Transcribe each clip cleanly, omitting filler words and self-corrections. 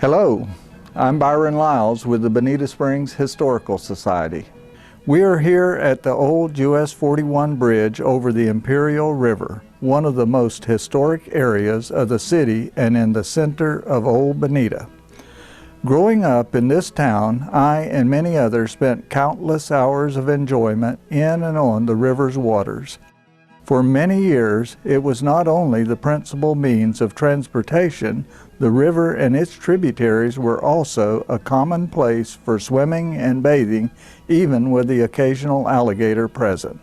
Hello, I'm Byron Lyles with the Bonita Springs Historical Society. We are here at the old US41 bridge over the Imperial River, one of the most historic areas of the city and in the center of Old Bonita. Growing up in this town, I and many others spent countless hours of enjoyment in and on the river's waters. For many years, it was not only the principal means of transportation, the river and its tributaries were also a common place for swimming and bathing, even with the occasional alligator present.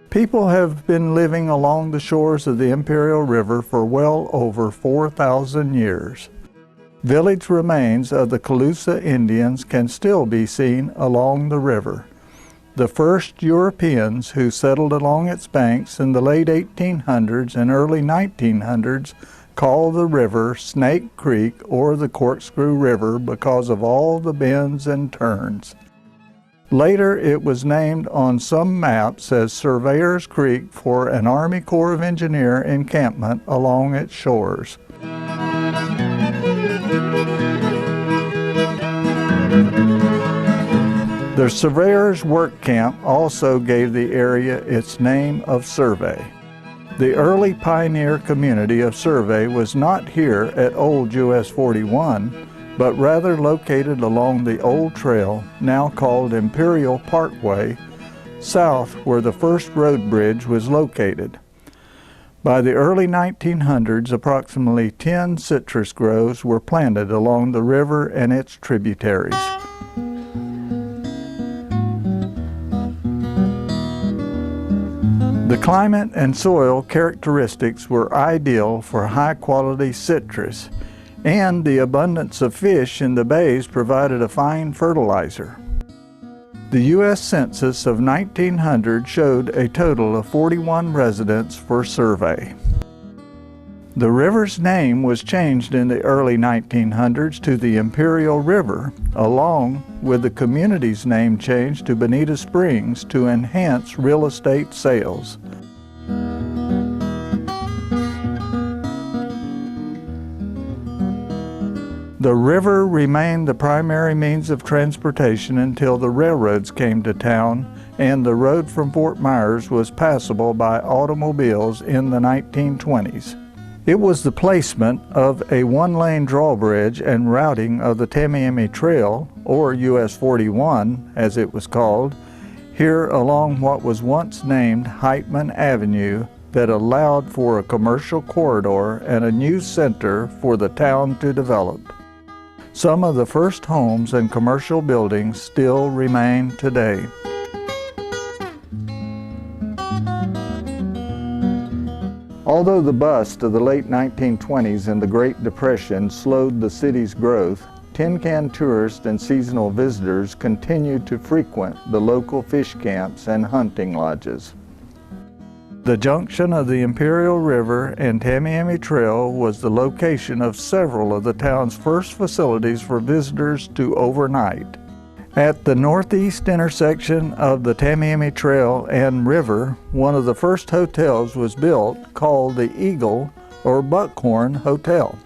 People have been living along the shores of the Imperial River for well over 4,000 years. Village remains of the Calusa Indians can still be seen along the river. The first Europeans who settled along its banks in the late 1800s and early 1900s called the river Snake Creek or the Corkscrew River because of all the bends and turns. Later it was named on some maps as Surveyor's Creek for an Army Corps of Engineer encampment along its shores. The Surveyor's Work Camp also gave the area its name of Survey. The early pioneer community of Survey was not here at old US 41, but rather located along the old trail, now called Imperial Parkway, south where the first road bridge was located. By the early 1900s, approximately 10 citrus groves were planted along the river and its tributaries. The climate and soil characteristics were ideal for high-quality citrus, and the abundance of fish in the bays provided a fine fertilizer. The U.S. Census of 1900 showed a total of 41 residents for Survey. The river's name was changed in the early 1900s to the Imperial River, along with the community's name changed to Bonita Springs to enhance real estate sales. The river remained the primary means of transportation until the railroads came to town, and the road from Fort Myers was passable by automobiles in the 1920s. It was the placement of a one-lane drawbridge and routing of the Tamiami Trail, or US 41 as it was called, here along what was once named Heitman Avenue, that allowed for a commercial corridor and a new center for the town to develop. Some of the first homes and commercial buildings still remain today. Although the bust of the late 1920s and the Great Depression slowed the city's growth, tin can tourists and seasonal visitors continued to frequent the local fish camps and hunting lodges. The junction of the Imperial River and Tamiami Trail was the location of several of the town's first facilities for visitors to overnight. At the northeast intersection of the Tamiami Trail and river, one of the first hotels was built called the Eagle or Buckhorn Hotel.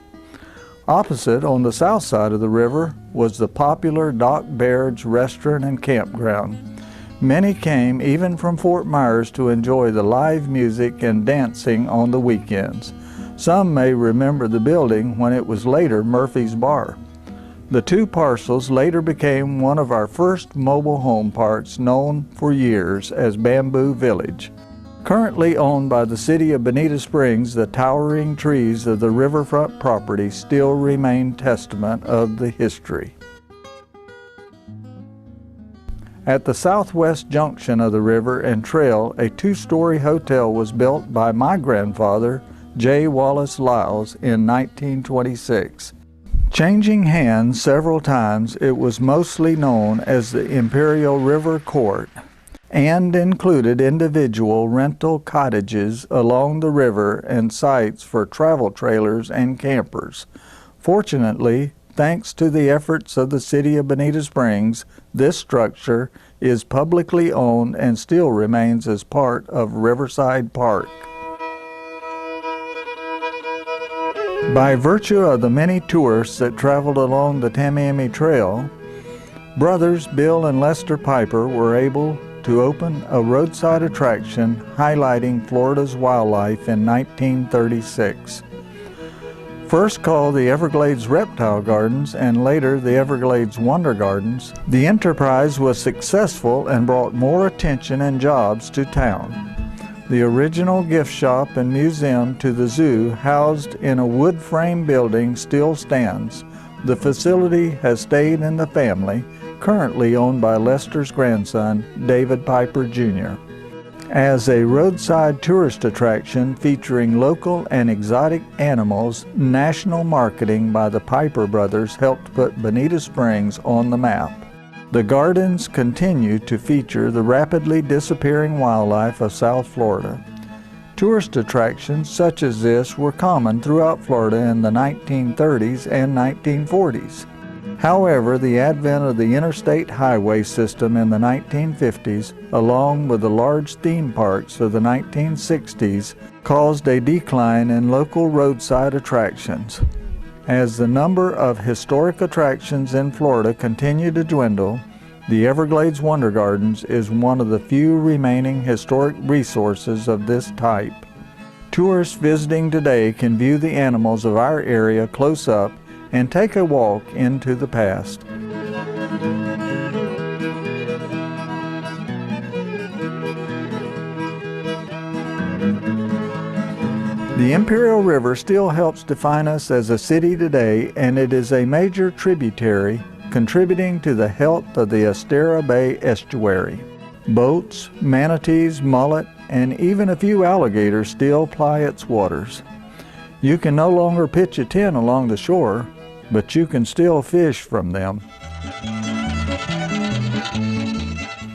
Opposite, on the south side of the river, was the popular Doc Baird's restaurant and campground. Many came even from Fort Myers to enjoy the live music and dancing on the weekends. Some may remember the building when it was later Murphy's Bar. The two parcels later became one of our first mobile home parks, known for years as Bamboo Village. Currently owned by the city of Bonita Springs, the towering trees of the riverfront property still remain testament of the history. At the southwest junction of the river and trail, a two-story hotel was built by my grandfather, J. Wallace Lyles, in 1926. Changing hands several times, it was mostly known as the Imperial River Court. and included individual rental cottages along the river and sites for travel trailers and campers. Fortunately, thanks to the efforts of the City of Bonita Springs, this structure is publicly owned and still remains as part of Riverside Park. By virtue of the many tourists that traveled along the Tamiami Trail, brothers Bill and Lester Piper were able to open a roadside attraction highlighting Florida's wildlife in 1936. First called the Everglades Reptile Gardens and later the Everglades Wonder Gardens, the enterprise was successful and brought more attention and jobs to town. The original gift shop and museum to the zoo, housed in a wood frame building, still stands. The facility has stayed in the family, currently owned by Lester's grandson, David Piper Jr. As a roadside tourist attraction featuring local and exotic animals, national marketing by the Piper brothers helped put Bonita Springs on the map. The gardens continue to feature the rapidly disappearing wildlife of South Florida. Tourist attractions such as this were common throughout Florida in the 1930s and 1940s. However, the advent of the interstate highway system in the 1950s, along with the large theme parks of the 1960s, caused a decline in local roadside attractions. As the number of historic attractions in Florida continue to dwindle, the Everglades Wonder Gardens is one of the few remaining historic resources of this type. Tourists visiting today can view the animals of our area close up and take a walk into the past. The Imperial River still helps define us as a city today, and it is a major tributary contributing to the health of the Estero Bay estuary. Boats, manatees, mullet, and even a few alligators still ply its waters. You can no longer pitch a tent along the shore, but you can still fish from them.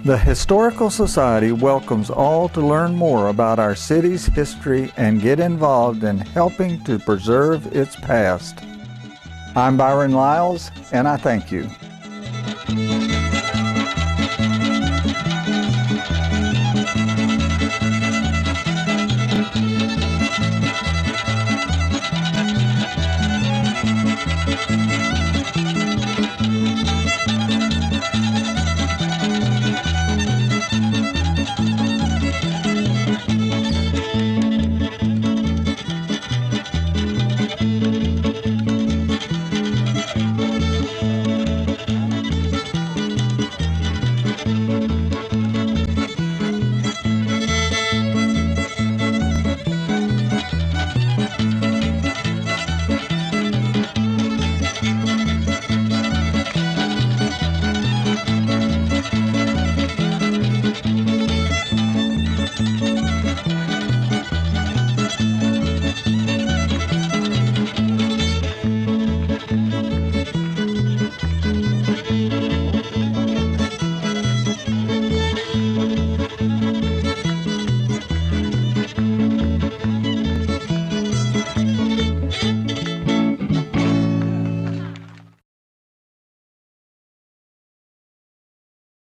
The Historical Society welcomes all to learn more about our city's history and get involved in helping to preserve its past. I'm Byron Lyles, and I thank you.